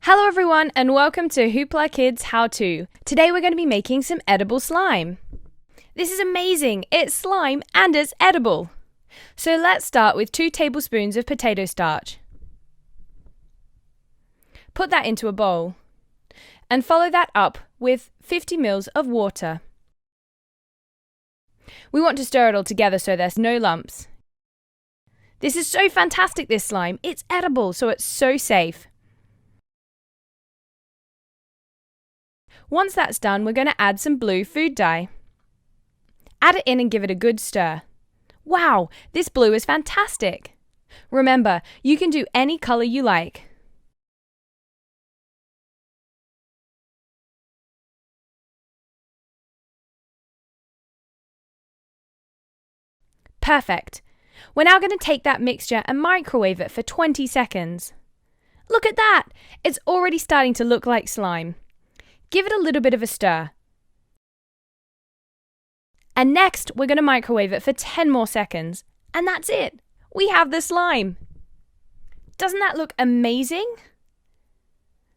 Hello everyone and welcome to HooplaKidz How To. Today we're going to be making some edible slime. This is amazing! It's slime and it's edible. So let's start with 2 tablespoons of potato starch. Put that into a bowl and follow that up with 50 ml of water. We want to stir it all together so there's no lumps. This is so fantastic, this slime. It's edible, so it's so safe. Once that's done, we're going to add some blue food dye. Add it in and give it a good stir. Wow, this blue is fantastic! Remember, you can do any colour you like. Perfect! We're now going to take that mixture and microwave it for 20 seconds. Look at that! It's already starting to look like slime. Give it a little bit of a stir. And next, we're going to microwave it for 10 more seconds. And that's it! We have the slime! Doesn't that look amazing?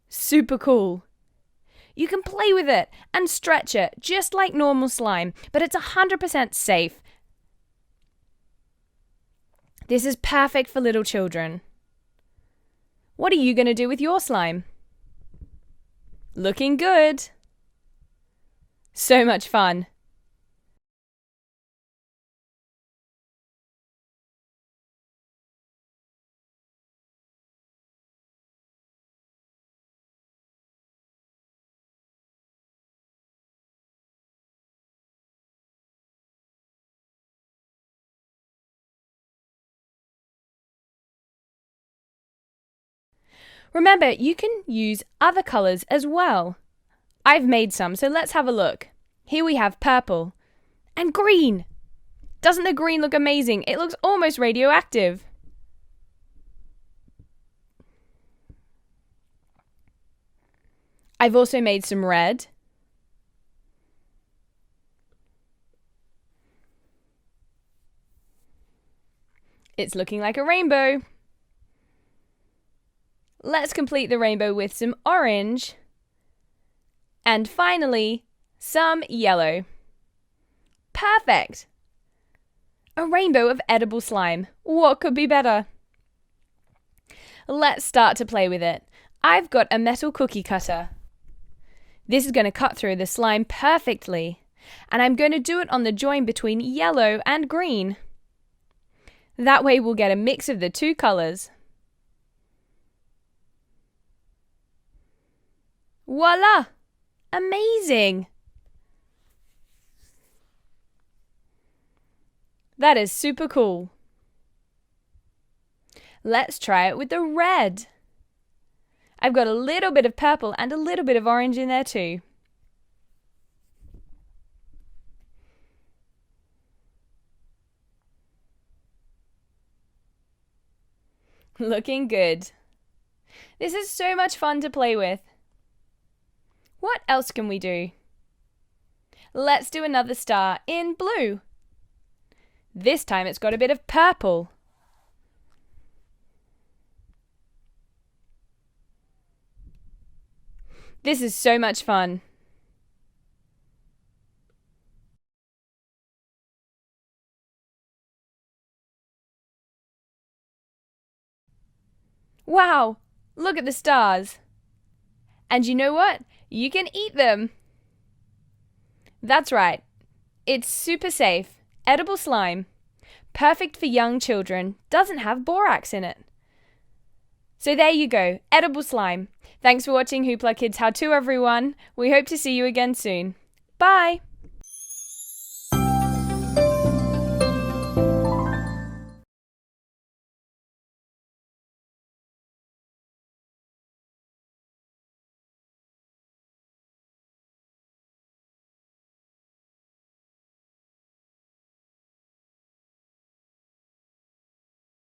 Super cool! You can play with it and stretch it just like normal slime, but it's 100% safe. This is perfect for little children. What are you going to do with your slime? Looking good! So much fun! Remember, you can use other colours as well. I've made some, so let's have a look. Here we have purple and green. Doesn't the green look amazing? It looks almost radioactive. I've also made some red. It's looking like a rainbow. Let's complete the rainbow with some orange. And finally, some yellow. Perfect! A rainbow of edible slime. What could be better? Let's start to play with it. I've got a metal cookie cutter. This is going to cut through the slime perfectly. And I'm going to do it on the join between yellow and green. That way we'll get a mix of the 2 colours. Voila! Amazing! That is super cool. Let's try it with the red. I've got a little bit of purple and a little bit of orange in there too. Looking good. This is so much fun to play with. What else can we do? Let's do another star in blue. This time it's got a bit of purple. This is so much fun. Wow! Look at the stars. And you know what? You can eat them! That's right. It's super safe. Edible slime. Perfect for young children. Doesn't have borax in it. So there you go. Edible slime. Thanks for watching HooplaKidz How To, everyone. We hope to see you again soon. Bye!